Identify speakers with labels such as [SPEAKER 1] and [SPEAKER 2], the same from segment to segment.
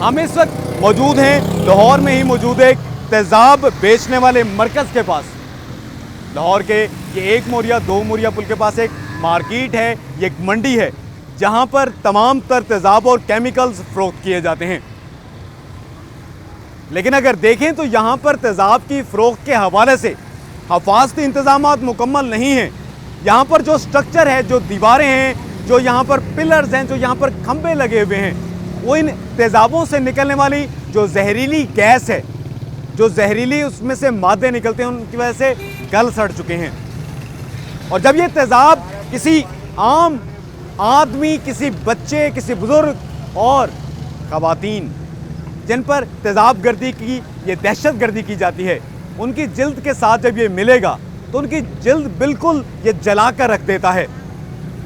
[SPEAKER 1] ہم اس وقت موجود ہیں لاہور میں ہی موجود ایک تیزاب بیچنے والے مرکز کے پاس۔ لاہور کے یہ 1 موریا 2 موریا پل کے پاس ایک مارکیٹ ہے، یہ ایک منڈی ہے جہاں پر تمام تر تیزاب اور کیمیکلز فروخت کیے جاتے ہیں۔ لیکن اگر دیکھیں تو یہاں پر تیزاب کی فروخت کے حوالے سے حفاظتی انتظامات مکمل نہیں ہیں۔ یہاں پر جو سٹرکچر ہے، جو دیواریں ہیں، جو یہاں پر پلرز ہیں، جو یہاں پر کھمبے لگے ہوئے ہیں، وہ ان تیزابوں سے نکلنے والی جو زہریلی گیس ہے، جو زہریلی اس میں سے مادے نکلتے ہیں، ان کی وجہ سے گل سڑ چکے ہیں۔ اور جب یہ تیزاب کسی عام آدمی، کسی بچے، کسی بزرگ اور خواتین جن پر تیزاب گردی کی یہ دہشت گردی کی جاتی ہے، ان کی جلد کے ساتھ جب یہ ملے گا تو ان کی جلد بالکل یہ جلا کر رکھ دیتا ہے۔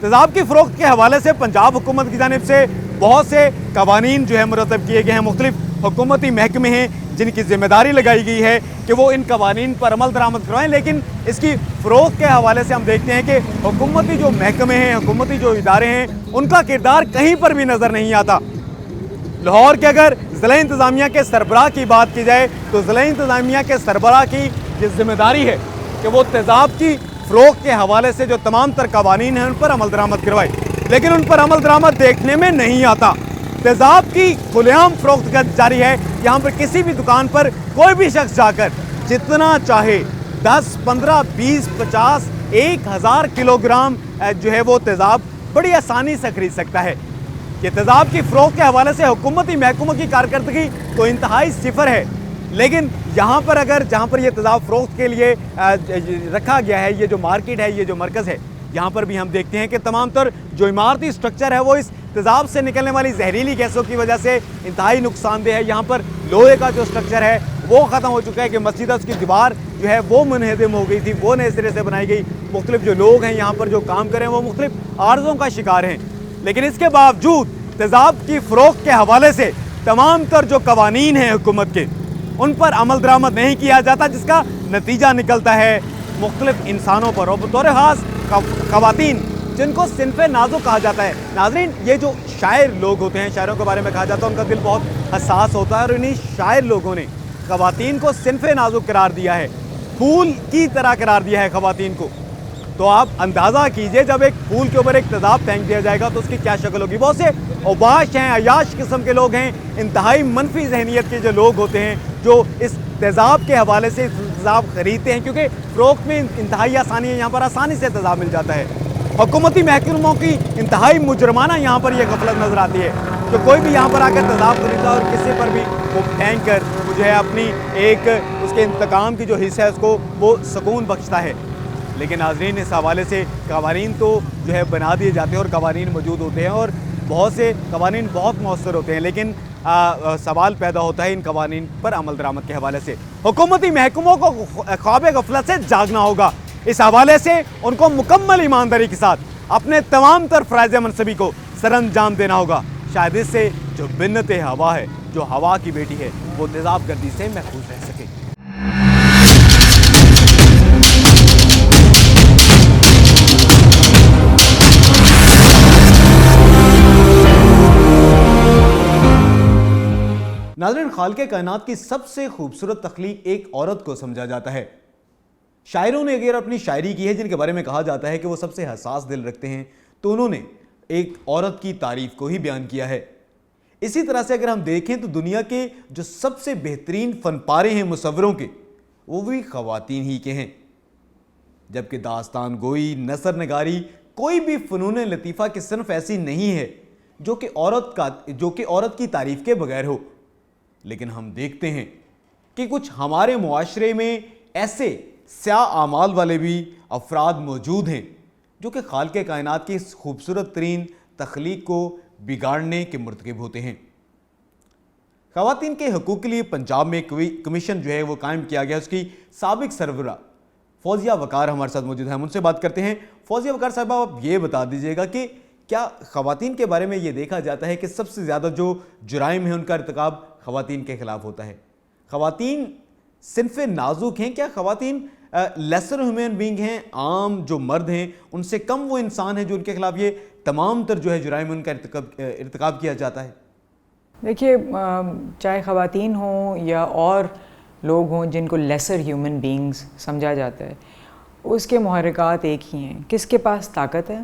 [SPEAKER 1] تیزاب کی فروخت کے حوالے سے پنجاب حکومت کی جانب سے بہت سے قوانین جو ہے مرتب کیے گئے ہیں، مختلف حکومتی محکمے ہیں جن کی ذمہ داری لگائی گئی ہے کہ وہ ان قوانین پر عمل درآمد کروائیں، لیکن اس کی فروخت کے حوالے سے ہم دیکھتے ہیں کہ حکومتی جو محکمے ہیں، حکومتی جو ادارے ہیں، ان کا کردار کہیں پر بھی نظر نہیں آتا۔ لاہور کے اگر ضلع انتظامیہ کے سربراہ کی بات کی جائے تو ضلع انتظامیہ کے سربراہ کی یہ ذمہ داری ہے کہ وہ تیزاب کی فروخت کے حوالے سے جو تمام تر قوانین ہیں ان پر عمل درآمد کروائے، لیکن ان پر عمل درآمد دیکھنے میں نہیں آتا۔ تیزاب کی کھلے عام فروخت جاری ہے۔ یہاں پر کسی بھی دکان پر کوئی بھی شخص جا کر جتنا چاہے 10 15 20 50 1000 کلو گرام جو ہے وہ تیزاب بڑی آسانی سے خرید سکتا ہے۔ یہ تیزاب کی فروخت کے حوالے سے حکومتی محکموں کی کارکردگی تو انتہائی صفر ہے، لیکن یہاں پر جہاں پر یہ تیزاب فروخت کے لیے رکھا گیا ہے، یہ جو مارکیٹ ہے، یہ جو مرکز ہے، یہاں پر بھی ہم دیکھتے ہیں کہ تمام تر جو عمارتی سٹرکچر ہے وہ اس تیزاب سے نکلنے والی زہریلی گیسوں کی وجہ سے انتہائی نقصان دہ ہے۔ یہاں پر لوہے کا جو سٹرکچر ہے وہ ختم ہو چکا ہے کہ مسجد اس کی دیوار جو ہے وہ منہدم ہو گئی تھی، وہ نئے سرے سے بنائی گئی۔ مختلف جو لوگ ہیں یہاں پر جو کام کریں وہ مختلف عارضوں کا شکار ہیں، لیکن اس کے باوجود تیزاب کی فروخت کے حوالے سے تمام تر جو قوانین ہیں حکومت کے، ان پر عمل درآمد نہیں کیا جاتا، جس کا نتیجہ نکلتا ہے مختلف انسانوں پر، اور بطور خاص خواتین جن کو صنف نازک کہا جاتا ہے۔ ناظرین، یہ جو شاعر لوگ ہوتے ہیں، شاعروں کے بارے میں کہا جاتا ہے ان کا دل بہت حساس ہوتا ہے، اور انہی شاعر لوگوں نے خواتین کو صنف نازک قرار دیا ہے، پھول کی طرح قرار دیا ہے خواتین کو۔ تو آپ اندازہ کیجئے جب ایک پھول کے اوپر ایک تیزاب پھینک دیا جائے گا تو اس کی کیا شکل ہوگی۔ بہت سے اوباش ہیں، عیاش قسم کے لوگ ہیں، انتہائی منفی ذہنیت کے جو لوگ ہوتے ہیں، جو اس تیزاب کے حوالے سے تیزاب خریدتے ہیں، کیونکہ فروخت میں انتہائی آسانی ہے، یہاں پر آسانی سے تیزاب مل جاتا ہے۔ حکومتی محکموں کی انتہائی مجرمانہ یہاں پر یہ غفلت نظر آتی ہے کہ کوئی بھی یہاں پر آ کر تیزاب خریدتا ہے اور کسی پر بھی وہ پھینک کر جو ہے اپنی ایک اس کے انتقام کی جو حصہ ہے اس کو وہ سکون بخشتا ہے۔ لیکن ناظرین، اس حوالے سے قوانین تو جو ہے بنا دیے جاتے ہیں اور قوانین موجود ہوتے ہیں، اور بہت سے قوانین بہت مؤثر ہوتے ہیں، لیکن سوال پیدا ہوتا ہے ان قوانین پر عمل درآمد کے حوالے سے۔ حکومتی محکموں کو خواب غفلت سے جاگنا ہوگا، اس حوالے سے ان کو مکمل ایمانداری کے ساتھ اپنے تمام تر فرائض منصبی کو سر انجام دینا ہوگا، شاید اس سے جو بنت ہوا ہے، جو ہوا کی بیٹی ہے، وہ تیزاب گردی سے محفوظ رہ سکے۔ ناظرین، خالق کائنات کی سب سے خوبصورت تخلیق ایک عورت کو سمجھا جاتا ہے۔ شاعروں نے اگر اپنی شاعری کی ہے جن کے بارے میں کہا جاتا ہے کہ وہ سب سے حساس دل رکھتے ہیں، تو انہوں نے ایک عورت کی تعریف کو ہی بیان کیا ہے۔ اسی طرح سے اگر ہم دیکھیں تو دنیا کے جو سب سے بہترین فن پارے ہیں مصوروں کے، وہ بھی خواتین ہی کے ہیں، جبکہ داستان گوئی، نثر نگاری، کوئی بھی فنون لطیفہ کی صنف ایسی نہیں ہے جو کہ عورت کی تعریف کے بغیر ہو۔ لیکن ہم دیکھتے ہیں کہ کچھ ہمارے معاشرے میں ایسے سیاہ اعمال والے بھی افراد موجود ہیں جو کہ خالق کائنات کی اس خوبصورت ترین تخلیق کو بگاڑنے کے مرتکب ہوتے ہیں۔ خواتین کے حقوق کے لیے پنجاب میں کمیشن جو ہے وہ قائم کیا گیا، اس کی سابق سربراہ فوزیہ وقار ہمارے ساتھ موجود ہیں، ہم ان سے بات کرتے ہیں۔ فوزیہ وقار صاحبہ، آپ یہ بتا دیجئے گا کہ کیا خواتین کے بارے میں یہ دیکھا جاتا ہے کہ سب سے زیادہ جو جرائم ہیں ان کا ارتکاب خواتین کے خلاف ہوتا ہے؟ خواتین صنف نازک ہیں؟ کیا خواتین لیسر ہیومن بینگ ہیں، عام جو مرد ہیں ان سے کم وہ انسان ہیں جو ان کے خلاف یہ تمام تر جو ہے جرائم ان کا ارتکاب کیا جاتا ہے؟
[SPEAKER 2] دیکھیے چاہے خواتین ہوں یا اور لوگ ہوں جن کو لیسر ہیومن بینگز سمجھا جاتا ہے، اس کے محرکات ایک ہی ہیں. کس کے پاس طاقت ہے،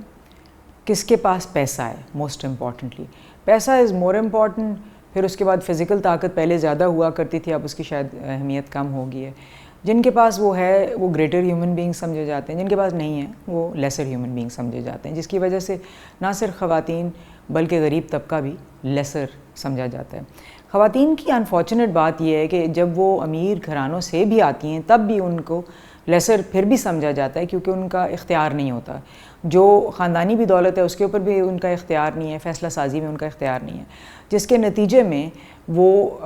[SPEAKER 2] کس کے پاس پیسہ ہے. موسٹ امپورٹنٹلی پیسہ از مور امپورٹنٹ. پھر اس کے بعد فزیکل طاقت پہلے زیادہ ہوا کرتی تھی، اب اس کی شاید اہمیت کم ہو گئی ہے. جن کے پاس وہ ہے وہ گریٹر ہیومن بینگ سمجھے جاتے ہیں، جن کے پاس نہیں ہے وہ لیسر ہیومن بینگ سمجھے جاتے ہیں، جس کی وجہ سے نہ صرف خواتین بلکہ غریب طبقہ بھی لیسر سمجھا جاتا ہے. خواتین کی انفارچونیٹ بات یہ ہے کہ جب وہ امیر گھرانوں سے بھی آتی ہیں تب بھی ان کو لیسر پھر بھی سمجھا جاتا ہے، کیونکہ ان کا اختیار نہیں ہوتا. جو خاندانی بھی دولت ہے اس کے اوپر بھی ان کا اختیار نہیں ہے، فیصلہ سازی میں ان کا اختیار نہیں ہے، جس کے نتیجے میں وہ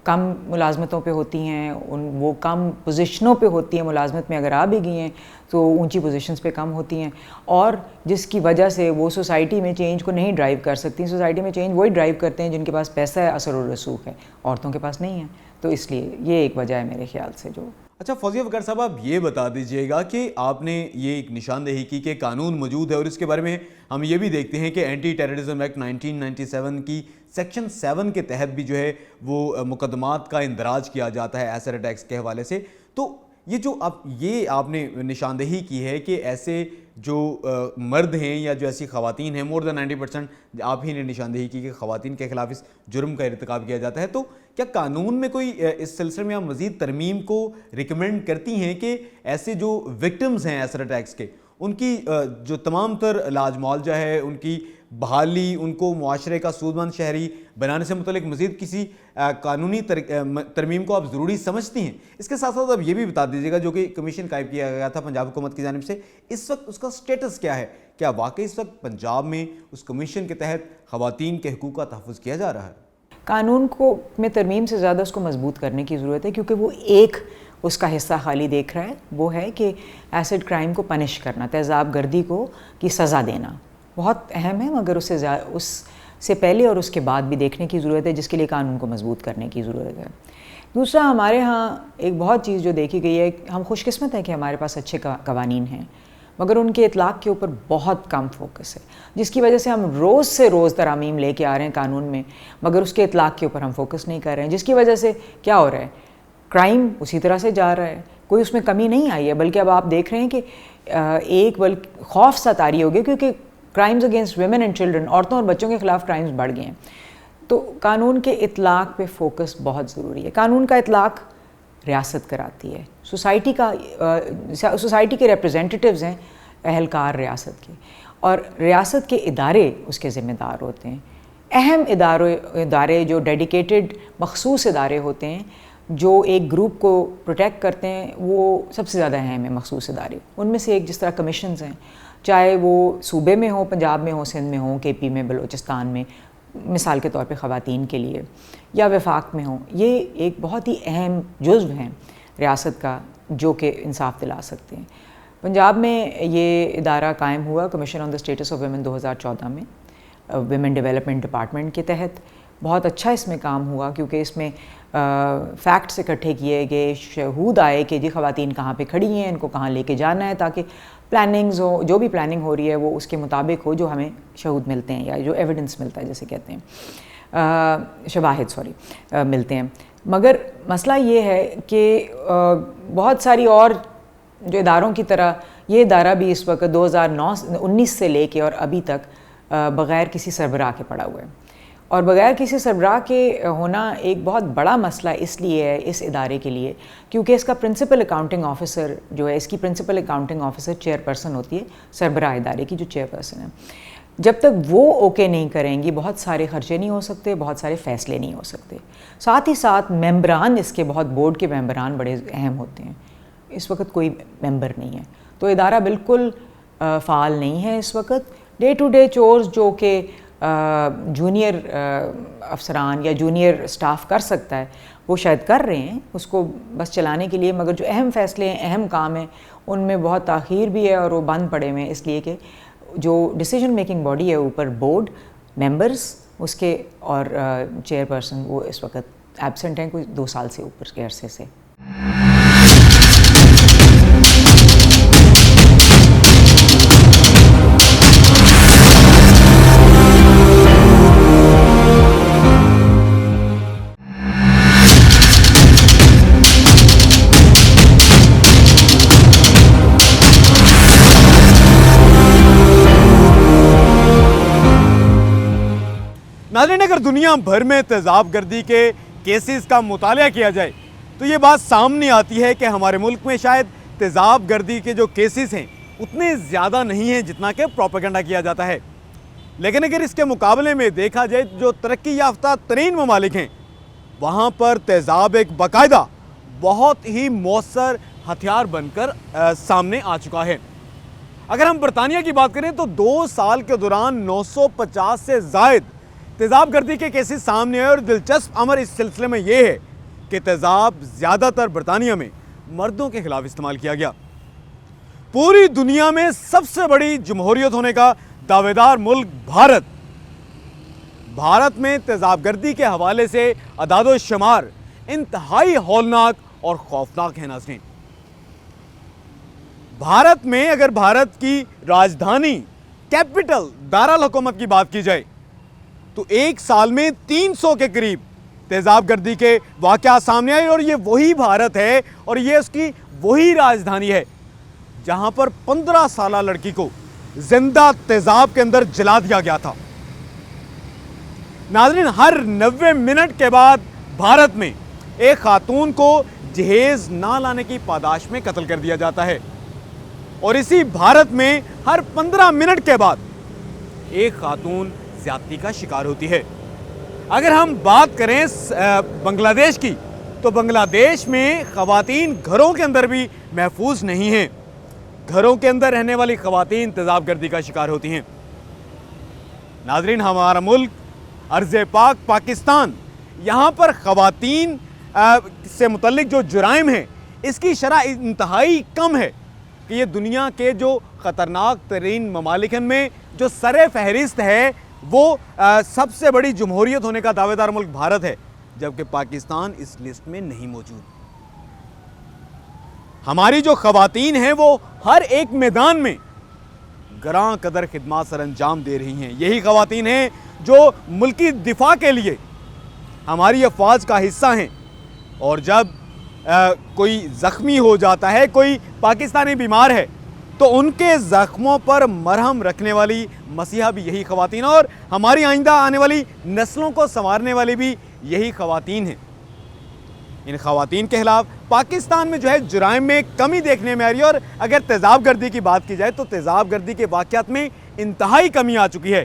[SPEAKER 2] کم ملازمتوں پہ ہوتی ہیں، وہ کم پوزیشنوں پہ ہوتی ہیں. ملازمت میں اگر آ بھی گئی ہیں تو اونچی پوزیشنز پہ کم ہوتی ہیں، اور جس کی وجہ سے وہ سوسائٹی میں چینج کو نہیں ڈرائیو کر سکتی. سوسائٹی میں چینج وہی ڈرائیو کرتے ہیں جن کے پاس پیسہ ہے، اثر و رسوخ ہے. عورتوں کے پاس نہیں ہے، تو اس لیے یہ ایک وجہ ہے میرے خیال سے. جو
[SPEAKER 1] اچھا فوزیہ وقار صاحب، آپ یہ بتا دیجئے گا کہ آپ نے یہ ایک نشاندہی کی کہ قانون موجود ہے، اور اس کے بارے میں ہم یہ بھی دیکھتے ہیں کہ اینٹی ٹیررزم ایکٹ 1997 کی سیکشن 7 کے تحت بھی جو ہے وہ مقدمات کا اندراج کیا جاتا ہے ایسر اٹیکس کے حوالے سے. تو یہ آپ نے نشاندہی کی ہے کہ ایسے جو مرد ہیں یا جو ایسی خواتین ہیں، مور دین 90% آپ ہی نے نشاندہی کی کہ خواتین کے خلاف اس جرم کا ارتکاب کیا جاتا ہے. تو کیا قانون میں کوئی اس سلسلے میں آپ مزید ترمیم کو ریکمینڈ کرتی ہیں کہ ایسے جو وکٹمز ہیں ایسر اٹیکس کے، ان کی جو تمام تر علاج معالجہ ہے، ان کی بحالی، ان کو معاشرے کا سودمند شہری بنانے سے متعلق مزید کسی قانونی ترمیم کو آپ ضروری سمجھتی ہیں؟ اس کے ساتھ ساتھ آپ یہ بھی بتا دیجیے گا جو کہ کمیشن قائم کیا گیا تھا پنجاب حکومت کی جانب سے، اس وقت اس کا سٹیٹس کیا ہے؟ کیا واقعی اس وقت پنجاب میں اس کمیشن کے تحت خواتین کے حقوق کا تحفظ کیا جا رہا ہے؟
[SPEAKER 2] قانون کو میں ترمیم سے زیادہ اس کو مضبوط کرنے کی ضرورت ہے، کیونکہ وہ ایک اس کا حصہ خالی دیکھ رہا ہے، وہ ہے کہ ایسڈ کرائم کو پنش کرنا، تیزاب گردی کو کی سزا دینا بہت اہم ہے، مگر اس سے پہلے اور اس کے بعد بھی دیکھنے کی ضرورت ہے، جس کے لیے قانون کو مضبوط کرنے کی ضرورت ہے. دوسرا، ہمارے ہاں ایک بہت چیز جو دیکھی گئی ہے، ہم خوش قسمت ہیں کہ ہمارے پاس اچھے قوانین ہیں، مگر ان کے اطلاق کے اوپر بہت کم فوکس ہے، جس کی وجہ سے ہم روز سے روز ترامیم لے کے آ رہے ہیں قانون میں، مگر اس کے اطلاق کے اوپر ہم فوکس نہیں کر رہے ہیں، جس کی وجہ سے کیا ہو رہا ہے، کرائم اسی طرح سے جا رہا ہے، کوئی اس میں کمی نہیں آئی ہے، بلکہ اب آپ دیکھ رہے ہیں کہ ایک خوف سا طاری ہو گیا، کیونکہ crimes against women and children, عورتوں اور بچوں کے خلاف کرائمز بڑھ گئے ہیں. تو قانون کے اطلاق پہ فوکس بہت ضروری ہے. قانون کا اطلاق ریاست کراتی ہے، سوسائٹی کے ریپرزینٹیٹیوز ہیں اہلکار ریاست کے، اور ریاست کے ادارے اس کے ذمہ دار ہوتے ہیں. اہم ادارے جو ڈیڈیکیٹڈ مخصوص ادارے ہوتے ہیں جو ایک گروپ کو پروٹیکٹ کرتے ہیں، وہ سب سے زیادہ اہم ہیں مخصوص ادارے. ان میں سے ایک جس طرح کمیشنز ہیں، چاہے وہ صوبے میں ہوں، پنجاب میں ہوں، سندھ میں ہوں، کے پی میں، بلوچستان میں، مثال کے طور پہ خواتین کے لیے، یا وفاق میں ہوں، یہ ایک بہت ہی اہم جزو ہیں ریاست کا جو کہ انصاف دلا سکتے ہیں. پنجاب میں یہ ادارہ قائم ہوا commission on the status of women 2014 میں، ویمن ڈیولپمنٹ ڈپارٹمنٹ کے تحت. بہت اچھا اس میں کام ہوا، کیونکہ اس میں فیکٹس اکٹھے کیے گئے، شہود آئے کہ جی خواتین کہاں پہ کھڑی ہیں، ان کو کہاں لے کے جانا ہے، تاکہ پلاننگز ہو، جو بھی پلاننگ ہو رہی ہے وہ اس کے مطابق ہو جو ہمیں شہود ملتے ہیں، یا جو ایویڈنس ملتا ہے جیسے کہتے ہیں، شواہد ملتے ہیں. مگر مسئلہ یہ ہے کہ بہت ساری اور جو اداروں کی طرح یہ ادارہ بھی اس وقت 2019 سے لے کے اور ابھی تک بغیر کسی سربراہ کے پڑا ہوا ہے. اور بغیر کسی سربراہ کے ہونا ایک بہت بڑا مسئلہ اس لیے ہے اس ادارے کے لیے، کیونکہ اس کا پرنسپل اکاؤنٹنگ آفیسر جو ہے، اس کی principal accounting officer chairperson ہوتی ہے، سربراہ ادارے کی جو چیئر پرسن ہے. جب تک وہ اوکے نہیں کریں گی، بہت سارے خرچے نہیں ہو سکتے، بہت سارے فیصلے نہیں ہو سکتے. ساتھ ہی ساتھ ممبران، اس کے بہت بورڈ کے ممبران بڑے اہم ہوتے ہیں. اس وقت کوئی ممبر نہیں ہے، تو ادارہ بالکل فعال نہیں ہے اس وقت. ڈے ٹو ڈے چورز جو کہ جونیئر افسران یا جونیئر سٹاف کر سکتا ہے، وہ شاید کر رہے ہیں اس کو بس چلانے کے لیے، مگر جو اہم فیصلے ہیں، اہم کام ہیں، ان میں بہت تاخیر بھی ہے، اور وہ بند پڑے ہوئے ہیں، اس لیے کہ جو ڈیسیجن میکنگ باڈی ہے اوپر، بورڈ ممبرز اس کے اور چیئر پرسن، وہ اس وقت ایبسنٹ ہیں کوئی 2 سال سے اوپر کے عرصے سے.
[SPEAKER 1] دنیا بھر میں تیزاب گردی کے کیسز کا مطالعہ کیا جائے تو یہ بات سامنے آتی ہے کہ ہمارے ملک میں شاید تیزاب گردی کے جو کیسز ہیں اتنے زیادہ نہیں ہیں جتنا کہ پروپیگنڈا کیا جاتا ہے. لیکن اگر اس کے مقابلے میں دیکھا جائے جو ترقی یافتہ ترین ممالک ہیں وہاں پر تیزاب ایک باقاعدہ بہت ہی مؤثر ہتھیار بن کر سامنے آ چکا ہے. اگر ہم برطانیہ کی بات کریں تو 2 سال کے دوران 950 سے زائد تیزاب گردی کے کیسز سامنے آئے اور دلچسپ امر اس سلسلے میں یہ ہے کہ تیزاب زیادہ تر برطانیہ میں مردوں کے خلاف استعمال کیا گیا. پوری دنیا میں سب سے بڑی جمہوریت ہونے کا دعوے دار ملک بھارت میں تیزاب گردی کے حوالے سے اعداد و شمار انتہائی ہولناک اور خوفناک ہیں. ناظرین، بھارت میں اگر بھارت کی راجدھانی کیپٹل دارالحکومت کی بات کی جائے تو ایک سال میں 300 کے قریب تیزاب گردی کے واقعات سامنے آئے اور یہ وہی بھارت ہے اور یہ اس کی وہی راجدھانی ہے جہاں پر 15 سالہ لڑکی کو زندہ تیزاب کے اندر جلا دیا گیا تھا. ناظرین، ہر 90 منٹ کے بعد بھارت میں ایک خاتون کو جہیز نہ لانے کی پاداش میں قتل کر دیا جاتا ہے اور اسی بھارت میں ہر 15 منٹ کے بعد ایک خاتون زیادتی کا شکار ہوتی ہے. اگر ہم بات کریں بنگلہ دیش کی تو بنگلہ دیش میں خواتین گھروں کے اندر بھی محفوظ نہیں ہیں. گھروں کے اندر رہنے والی خواتین تیزاب گردی کا شکار ہوتی ہیں. ناظرین، ہمارا ملک ارض پاک پاکستان، یہاں پر خواتین سے متعلق جو جرائم ہیں اس کی شرح انتہائی کم ہے کہ یہ دنیا کے جو خطرناک ترین ممالک میں جو سر فہرست ہے وہ سب سے بڑی جمہوریت ہونے کا دعوے دار ملک بھارت ہے، جبکہ پاکستان اس لسٹ میں نہیں موجود. ہماری جو خواتین ہیں وہ ہر ایک میدان میں گراں قدر خدمات سر انجام دے رہی ہیں. یہی خواتین ہیں جو ملکی دفاع کے لیے ہماری افواج کا حصہ ہیں اور جب کوئی زخمی ہو جاتا ہے، کوئی پاکستانی بیمار ہے تو ان کے زخموں پر مرہم رکھنے والی مسیحا بھی یہی خواتین اور ہماری آئندہ آنے والی نسلوں کو سنوارنے والی بھی یہی خواتین ہیں. ان خواتین کے خلاف پاکستان میں جو ہے جرائم میں کمی دیکھنے میں آ رہی ہے اور اگر تیزاب گردی کی بات کی جائے تو تیزاب گردی کے واقعات میں انتہائی کمی آ چکی ہے،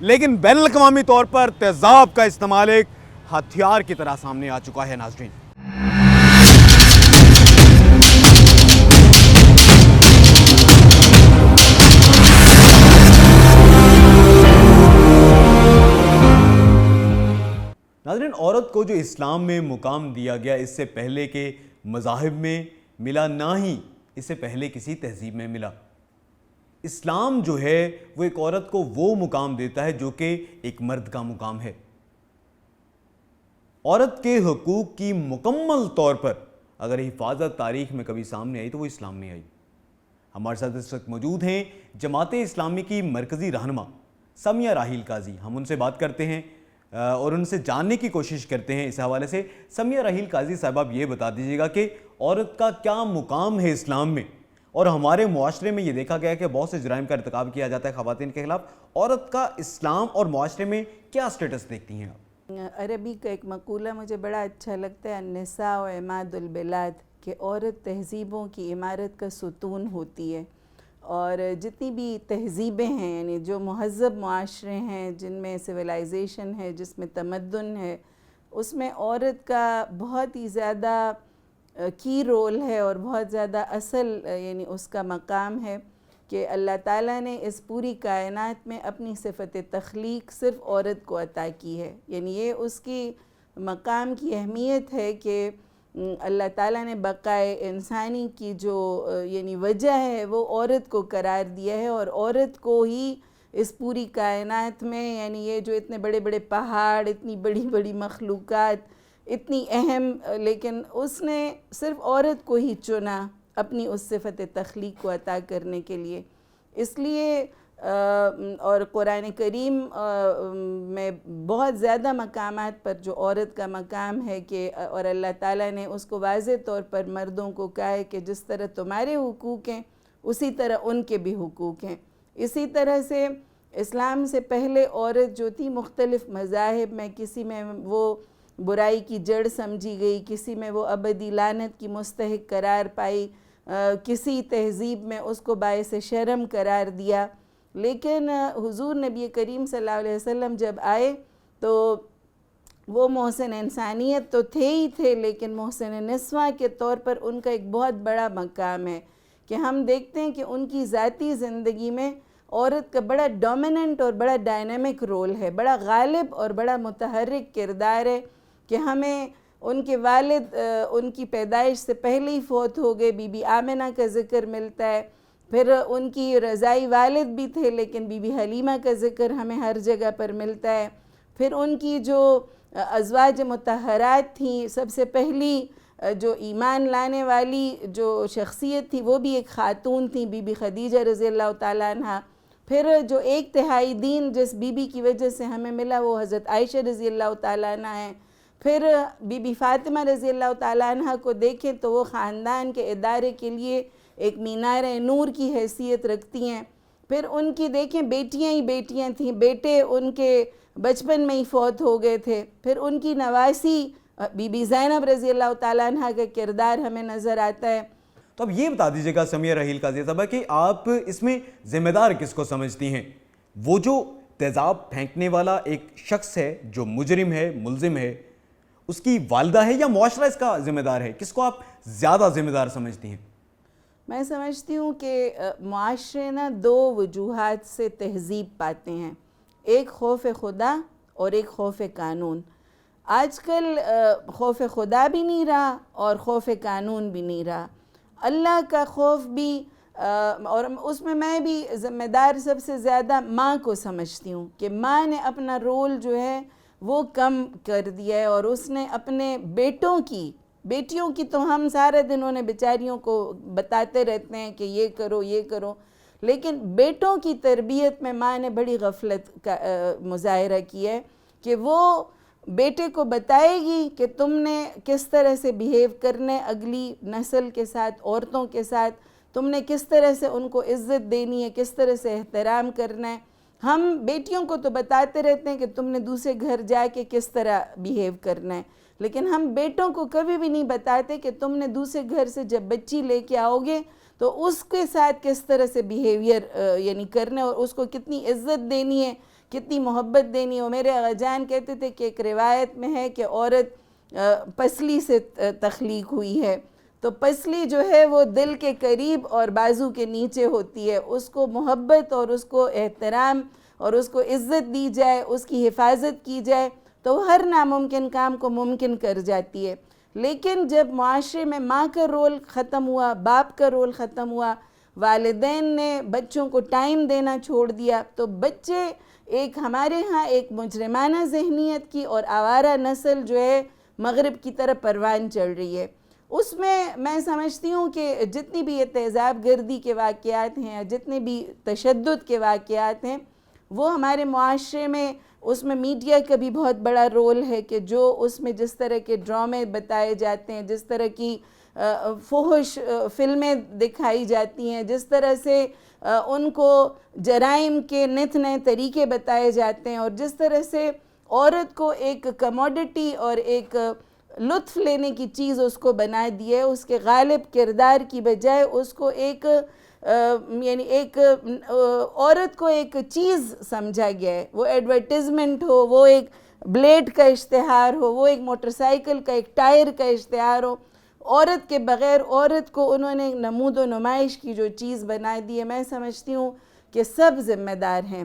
[SPEAKER 1] لیکن بین الاقوامی طور پر تیزاب کا استعمال ایک ہتھیار کی طرح سامنے آ چکا ہے. ناظرین، عورت کو جو اسلام میں مقام دیا گیا اس سے پہلے کے مذاہب میں ملا، نہ ہی اس سے پہلے کسی تہذیب میں ملا. اسلام جو ہے وہ ایک عورت کو وہ مقام دیتا ہے جو کہ ایک مرد کا مقام ہے. عورت کے حقوق کی مکمل طور پر اگر حفاظت تاریخ میں کبھی سامنے آئی تو وہ اسلام میں آئی. ہمارے ساتھ اس وقت موجود ہیں جماعت اسلامی کی مرکزی رہنما سمیہ راحیل قاضی. ہم ان سے بات کرتے ہیں اور ان سے جاننے کی کوشش کرتے ہیں اس حوالے سے. سمیہ راحیل قاضی صاحب، آپ یہ بتا دیجیے گا کہ عورت کا کیا مقام ہے اسلام میں اور ہمارے معاشرے میں یہ دیکھا گیا کہ بہت سے جرائم کا ارتکاب کیا جاتا ہے خواتین کے خلاف. عورت کا اسلام اور معاشرے میں کیا سٹیٹس دیکھتی ہیں آپ؟
[SPEAKER 3] عربی کا ایک مقولہ مجھے بڑا اچھا لگتا ہے، النساء و عماد البلاد، کہ عورت تہذیبوں کی عمارت کا ستون ہوتی ہے. اور جتنی بھی تہذیبیں ہیں، یعنی جو مہذب معاشرے ہیں جن میں سویلائزیشن ہے، جس میں تمدن ہے، اس میں عورت کا بہت ہی زیادہ کی رول ہے اور بہت زیادہ اصل یعنی اس کا مقام ہے کہ اللہ تعالیٰ نے اس پوری کائنات میں اپنی صفت تخلیق صرف عورت کو عطا کی ہے. یعنی یہ اس کی مقام کی اہمیت ہے کہ اللہ تعالیٰ نے بقائے انسانی کی جو یعنی وجہ ہے وہ عورت کو قرار دیا ہے اور عورت کو ہی اس پوری کائنات میں، یعنی یہ جو اتنے بڑے بڑے پہاڑ، اتنی بڑی بڑی مخلوقات، اتنی اہم، لیکن اس نے صرف عورت کو ہی چنا اپنی اس صفت تخلیق کو عطا کرنے کے لیے. اس لیے اور قرآن کریم میں بہت زیادہ مقامات پر جو عورت کا مقام ہے کہ اور اللہ تعالیٰ نے اس کو واضح طور پر مردوں کو کہا ہے کہ جس طرح تمہارے حقوق ہیں اسی طرح ان کے بھی حقوق ہیں. اسی طرح سے اسلام سے پہلے عورت جو تھی مختلف مذاہب میں کسی میں وہ برائی کی جڑ سمجھی گئی، کسی میں وہ ابدی لعنت کی مستحق قرار پائی، کسی تہذیب میں اس کو باعث شرم قرار دیا. لیکن حضور نبی کریم صلی اللہ علیہ وسلم جب آئے تو وہ محسن انسانیت تو تھے ہی تھے، لیکن محسن نسواں کے طور پر ان کا ایک بہت بڑا مقام ہے کہ ہم دیکھتے ہیں کہ ان کی ذاتی زندگی میں عورت کا بڑا ڈومیننٹ اور بڑا ڈائنامک رول ہے، بڑا غالب اور بڑا متحرک کردار ہے کہ ہمیں ان کے والد ان کی پیدائش سے پہلے ہی فوت ہو گئے، بی بی آمنہ کا ذکر ملتا ہے، پھر ان کی رضائی والد بھی تھے لیکن بی بی حلیمہ کا ذکر ہمیں ہر جگہ پر ملتا ہے، پھر ان کی جو ازواج مطہرات تھیں، سب سے پہلی جو ایمان لانے والی جو شخصیت تھی وہ بھی ایک خاتون تھیں، بی بی خدیجہ رضی اللہ تعالیٰ عنہ. پھر جو 1/3 دین جس بی بی کی وجہ سے ہمیں ملا وہ حضرت عائشہ رضی اللہ تعالیٰ عنہ ہیں. پھر بی بی فاطمہ رضی اللہ تعالیٰ عنہ کو دیکھیں تو وہ خاندان کے ادارے کے لیے ایک مینار نور کی حیثیت رکھتی ہیں. پھر ان کی دیکھیں بیٹیاں ہی بیٹیاں تھیں، بیٹے ان کے بچپن میں ہی فوت ہو گئے تھے. پھر ان کی نواسی بی بی زینب رضی اللہ تعالیٰ عنہ کا کردار ہمیں نظر آتا ہے.
[SPEAKER 1] تو اب یہ بتا دیجیے گا سمیہ رحیل قاضیہ صاحبہ کہ آپ اس میں ذمہ دار کس کو سمجھتی ہیں؟ وہ جو تیزاب پھینکنے والا ایک شخص ہے جو مجرم ہے، ملزم ہے، اس کی والدہ ہے، یا معاشرہ اس کا ذمہ دار ہے؟ کس کو آپ زیادہ ذمہ دار سمجھتی ہیں؟
[SPEAKER 3] میں سمجھتی ہوں کہ معاشرے نا 2 وجوہات سے تہذیب پاتے ہیں، ایک خوف خدا اور ایک خوف قانون. آج کل خوف خدا بھی نہیں رہا اور خوف قانون بھی نہیں رہا. اللہ کا خوف بھی اور اس میں بھی ذمہ دار سب سے زیادہ ماں کو سمجھتی ہوں کہ ماں نے اپنا رول جو ہے وہ کم کر دیا ہے، اور اس نے اپنے بیٹیوں کی تو ہم سارے دن انہیں بیچاریوں کو بتاتے رہتے ہیں کہ یہ کرو یہ کرو، لیکن بیٹوں کی تربیت میں ماں نے بڑی غفلت کا مظاہرہ کیا ہے کہ وہ بیٹے کو بتائے گی کہ تم نے کس طرح سے بیہیو کرنے اگلی نسل کے ساتھ، عورتوں کے ساتھ، تم نے کس طرح سے ان کو عزت دینی ہے، کس طرح سے احترام کرنا ہے. ہم بیٹیوں کو تو بتاتے رہتے ہیں کہ تم نے دوسرے گھر جا کے کس طرح بیہیو کرنا ہے، لیکن ہم بیٹوں کو کبھی بھی نہیں بتاتے کہ تم نے دوسرے گھر سے جب بچی لے کے آؤ گے تو اس کے ساتھ کس طرح سے بیہیویئر یعنی کرنا ہے، اور اس کو کتنی عزت دینی ہے، کتنی محبت دینی ہے. میرے آغا جان کہتے تھے کہ ایک روایت میں ہے کہ عورت پسلی سے تخلیق ہوئی ہے، تو پسلی جو ہے وہ دل کے قریب اور بازو کے نیچے ہوتی ہے. اس کو محبت اور اس کو احترام اور اس کو عزت دی جائے، اس کی حفاظت کی جائے تو ہر ناممکن کام کو ممکن کر جاتی ہے. لیکن جب معاشرے میں ماں کا رول ختم ہوا، باپ کا رول ختم ہوا، والدین نے بچوں کو ٹائم دینا چھوڑ دیا، تو بچے ایک ہمارے ہاں ایک مجرمانہ ذہنیت کی اور آوارہ نسل جو ہے مغرب کی طرف پروان چڑھ رہی ہے. اس میں سمجھتی ہوں کہ جتنی بھی یہ تیزاب گردی کے واقعات ہیں، جتنے بھی تشدد کے واقعات ہیں، وہ ہمارے معاشرے میں اس میں میڈیا کا بھی بہت بڑا رول ہے کہ جو اس میں جس طرح کے ڈرامے بتائے جاتے ہیں، جس طرح کی فحش فلمیں دکھائی جاتی ہیں، جس طرح سے ان کو جرائم کے نت نئے طریقے بتائے جاتے ہیں، اور جس طرح سے عورت کو ایک کموڈٹی اور ایک لطف لینے کی چیز اس کو بنا دی ہے، اس کے غالب کردار کی بجائے اس کو ایک یعنی ایک عورت کو ایک چیز سمجھا گیا ہے. وہ ایڈورٹیزمنٹ ہو، وہ ایک بلیڈ کا اشتہار ہو، وہ ایک موٹر سائیکل کا ایک ٹائر کا اشتہار ہو، عورت کے بغیر عورت کو انہوں نے نمود و نمائش کی جو چیز بنا دی ہے. میں سمجھتی ہوں کہ سب ذمہ دار ہیں.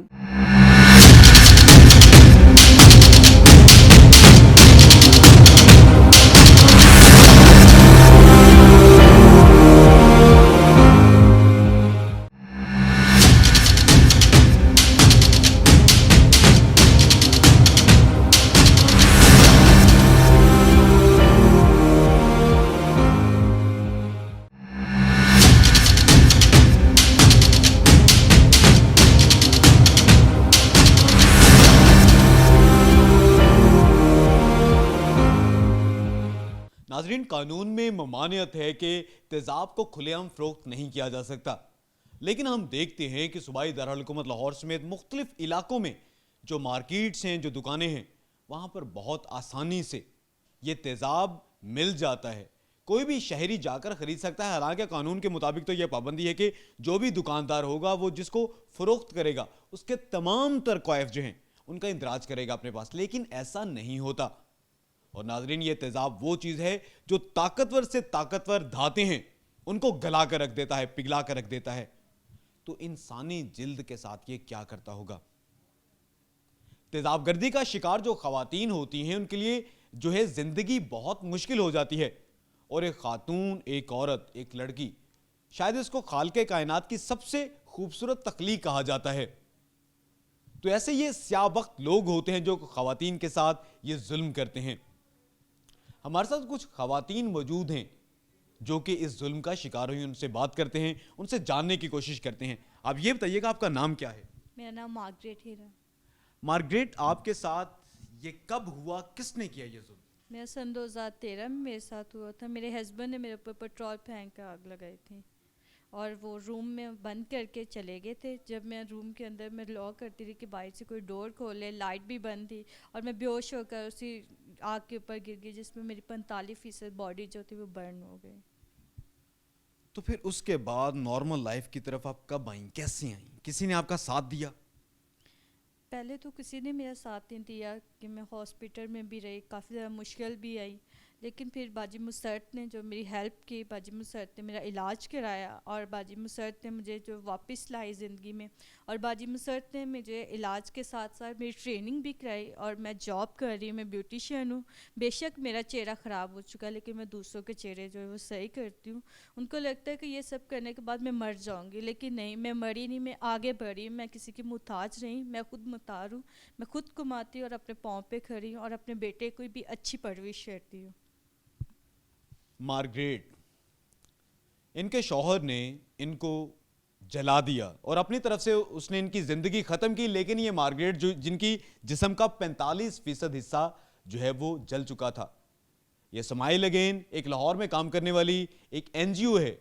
[SPEAKER 1] ناظرین، قانون میں ممانعت ہے کہ تیزاب کو کھلے عام فروخت نہیں کیا جا سکتا، لیکن ہم دیکھتے ہیں کہ صوبائی دارالحکومت لاہور سمیت مختلف علاقوں میں جو مارکیٹس ہیں، جو دکانیں ہیں، وہاں پر بہت آسانی سے یہ تیزاب مل جاتا ہے. کوئی بھی شہری جا کر خرید سکتا ہے. حالانکہ قانون کے مطابق تو یہ پابندی ہے کہ جو بھی دکاندار ہوگا وہ جس کو فروخت کرے گا اس کے تمام تر کوائف جو ہیں ان کا اندراج کرے گا اپنے پاس، لیکن ایسا نہیں ہوتا. اور ناظرین، یہ تیزاب وہ چیز ہے جو طاقتور سے طاقتور دھاتیں ہیں ان کو گلا کر رکھ دیتا ہے، پگھلا کر رکھ دیتا ہے. تو انسانی جلد کے ساتھ یہ کیا کرتا ہوگا؟ تیزاب گردی کا شکار جو خواتین ہوتی ہیں ان کے لیے جو ہے زندگی بہت مشکل ہو جاتی ہے. اور ایک خاتون، ایک عورت، ایک لڑکی، شاید اس کو خالق کائنات کی سب سے خوبصورت تخلیق کہا جاتا ہے. تو ایسے یہ سیاہ بخت لوگ ہوتے ہیں جو خواتین کے ساتھ یہ ظلم کرتے ہیں. ہمارے ساتھ کچھ خواتین موجود ہیں جو کہ اس ظلم کا شکار ہوئی، ان سے بات کرتے ہیں، ان سے جاننے کی کوشش کرتے ہیں. آپ یہ بتائیے گا آپ کا نام کیا ہے؟
[SPEAKER 4] میرا نام مارگریٹ ہیرا.
[SPEAKER 1] مارگریٹ، آپ کے ساتھ یہ کب ہوا؟ کس نے کیا یہ ظلم؟
[SPEAKER 4] میرا سن 2013 میں میرے ساتھ ہوا تھا. میرے ہسبینڈ نے میرے اوپر پیٹرول پھینک کر آگ لگائی تھی اور وہ روم میں بند کر کے چلے گئے تھے. جب میں روم کے اندر میں لاک کرتی رہی کہ باہر سے کوئی ڈور کھولے، لائٹ بھی بند تھی، اور میں بے ہوش ہو کر اسی آگ کے اوپر گر گئی جس میں میری 45% باڈی جو تھی وہ برن ہو گئی.
[SPEAKER 1] تو پھر اس کے بعد نارمل لائف کی طرف آپ کب آئیں؟ کیسے آئیں؟ کسی نے آپ کا ساتھ دیا؟
[SPEAKER 4] پہلے تو کسی نے میرا ساتھ نہیں دیا کہ میں ہاسپٹل میں بھی رہی، کافی زیادہ مشکل بھی آئی. لیکن پھر باجی مسرت نے جو میری ہیلپ کی، باجی مسرت نے میرا علاج کرایا اور باجی مسرت نے مجھے جو واپس لائی زندگی میں. اور باجی مسرت نے مجھے علاج کے ساتھ ساتھ میری ٹریننگ بھی کرائی اور میں جاب کر رہی ہوں. میں بیوٹیشین ہوں. بے شک میرا چہرہ خراب ہو چکا ہے لیکن میں دوسروں کے چہرے جو ہے وہ صحیح کرتی ہوں. ان کو لگتا ہے کہ یہ سب کرنے کے بعد میں مر جاؤں گی، لیکن نہیں، میں مری نہیں، میں آگے بڑھی. میں کسی کی محتاج نہیں، میں خود محتاج ہوں. میں خود کماتی ہوں اور اپنے پاؤں پہ کھڑی ہوں اور اپنے بیٹے کو بھی اچھی پرورش کرتی ہوں.
[SPEAKER 1] مارگریٹ، ان کے شوہر نے ان کو جلا دیا اور اپنی طرف سے اس نے ان کی زندگی ختم کی. لیکن یہ مارگریٹ جن کی جسم کا 45% حصہ جو ہے وہ جل چکا تھا. یہ سمائل اگین ایک لاہور میں کام کرنے والی ایک NGO ہے.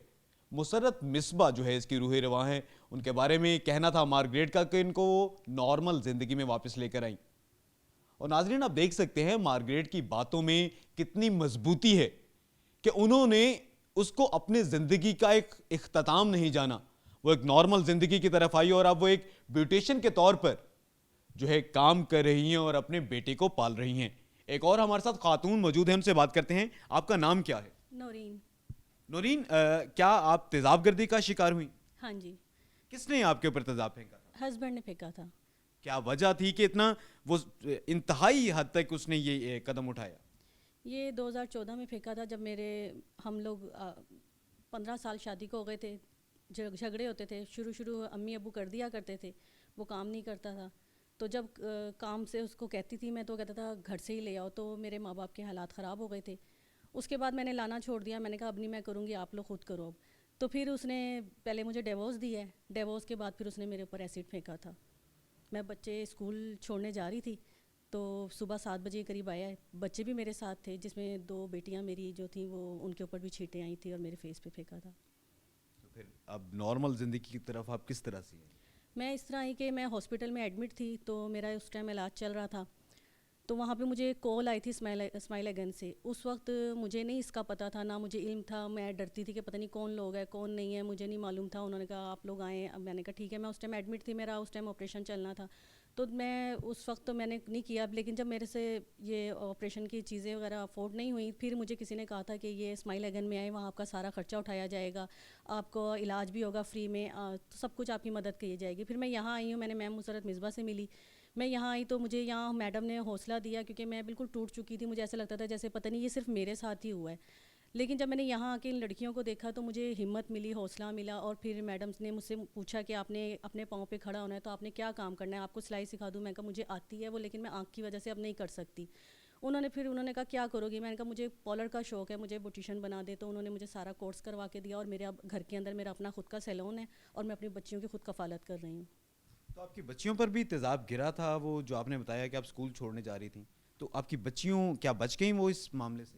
[SPEAKER 1] مسرت مصباح جو ہے اس کی روح رواں ہے. ان کے بارے میں کہنا تھا مارگریٹ کا کہ ان کو وہ نارمل زندگی میں واپس لے کر آئیں. اور ناظرین، آپ دیکھ سکتے ہیں مارگریٹ کی باتوں میں کتنی مضبوطی ہے کہ انہوں نے اس کو اپنے زندگی کا ایک اختتام نہیں جانا. وہ ایک نارمل زندگی کی طرف آئی اور اب وہ ایک بیوٹیشن کے طور پر جو ہے کام کر رہی ہیں اور اپنے بیٹے کو پال رہی ہیں. ایک اور ہمارے ساتھ خاتون موجود ہیں، ان سے بات کرتے ہیں. آپ کا نام کیا ہے؟
[SPEAKER 5] نورین.
[SPEAKER 1] نورین، کیا آپ تیزاب گردی کا شکار ہوئی؟
[SPEAKER 5] ہاں جی.
[SPEAKER 1] کس نے آپ کے اوپر تیزاب پھینکا تھا؟
[SPEAKER 5] ہسبینڈ نے پھینکا تھا.
[SPEAKER 1] کیا وجہ تھی کہ اتنا وہ انتہائی حد تک اس نے یہ قدم اٹھایا؟
[SPEAKER 5] یہ 2014 میں پھینکا تھا جب ہم لوگ 15 سال شادی کو ہو گئے تھے. جھگڑے ہوتے تھے. شروع امی ابو کر دیا کرتے تھے، وہ کام نہیں کرتا تھا. تو جب کام سے اس کو کہتی تھی میں تو کہتا تھا گھر سے ہی لے آؤ. تو میرے ماں باپ کے حالات خراب ہو گئے تھے. اس کے بعد میں نے لانا چھوڑ دیا. میں نے کہا اب نہیں میں کروں گی، آپ لوگ خود کرو اب. تو پھر اس نے پہلے مجھے ڈیورس دی ہے. ڈیورس کے بعد پھر اس نے میرے اوپر ایسڈ پھینکا تھا. میں بچے اسکول چھوڑنے جا رہی تھی تو صبح 7 بجے قریب آیا ہے. بچے بھی میرے ساتھ تھے جس میں 2 بیٹیاں میری جو تھیں وہ ان کے اوپر بھی چھینٹیں آئی تھیں اور میرے فیس پہ پھینکا تھا.
[SPEAKER 1] تو پھر اب نارمل زندگی کی طرف آپ کس طرح سے ہیں؟
[SPEAKER 5] میں اس طرح ہی کہ میں ہاسپٹل میں ایڈمٹ تھی تو میرا اس ٹائم علاج چل رہا تھا. تو وہاں پہ مجھے کال آئی تھی اسمائل اگین سے. اس وقت مجھے نہیں اس کا پتہ تھا، نہ مجھے علم تھا. میں ڈرتی تھی کہ پتہ نہیں کون لوگ ہے کون نہیں ہے، مجھے نہیں معلوم تھا. انہوں نے کہا آپ لوگ آئیں. اب میں نے کہا ٹھیک ہے. میں اس ٹائم ایڈمٹ تھی، میرا اس ٹائم آپریشن چلنا تھا. تو میں اس وقت تو میں نے نہیں کیا. لیکن جب میرے سے یہ آپریشن کی چیزیں وغیرہ افورڈ نہیں ہوئیں، پھر مجھے کسی نے کہا تھا کہ یہ اسمائل اگین میں آئے، وہاں آپ کا سارا خرچہ اٹھایا جائے گا، آپ کو علاج بھی ہوگا فری میں، تو سب کچھ آپ کی مدد کی جائے گی. پھر میں یہاں آئی ہوں. میں نے میم مسرت مصباح سے ملی. میں یہاں آئی تو مجھے یہاں میڈم نے حوصلہ دیا کیونکہ میں بالکل ٹوٹ چکی تھی. مجھے ایسا لگتا تھا جیسے پتہ نہیں یہ صرف میرے ساتھ ہی ہوا ہے. لیکن جب میں نے یہاں آ کے ان لڑکیوں کو دیکھا تو مجھے ہمت ملی، حوصلہ ملا. اور پھر میڈم نے مجھ سے پوچھا کہ آپ نے اپنے پاؤں پہ کھڑا ہونا ہے تو آپ نے کیا کام کرنا ہے، آپ کو سلائی سکھا دوں. میں کہا مجھے آتی ہے وہ، لیکن میں آنکھ کی وجہ سے اب نہیں کر سکتی. انہوں نے کہا کیا کرو گی. میں نے کہا مجھے پارلر کا شوق ہے، مجھے بوٹیشین بنا دے. تو انہوں نے مجھے سارا کورس کروا کے دیا اور میرے اب گھر کے اندر میرا اپنا خود کا سیلون ہے اور میں اپنی بچیوں کی خود کفالت کر رہی ہوں.
[SPEAKER 1] تو آپ کی بچیوں پر بھی تیزاب گرا تھا، وہ جو آپ نے بتایا کہ آپ اسکول چھوڑنے جا رہی تھیں، تو آپ کی بچیوں کیا بچ گئیں وہ اس معاملے سے؟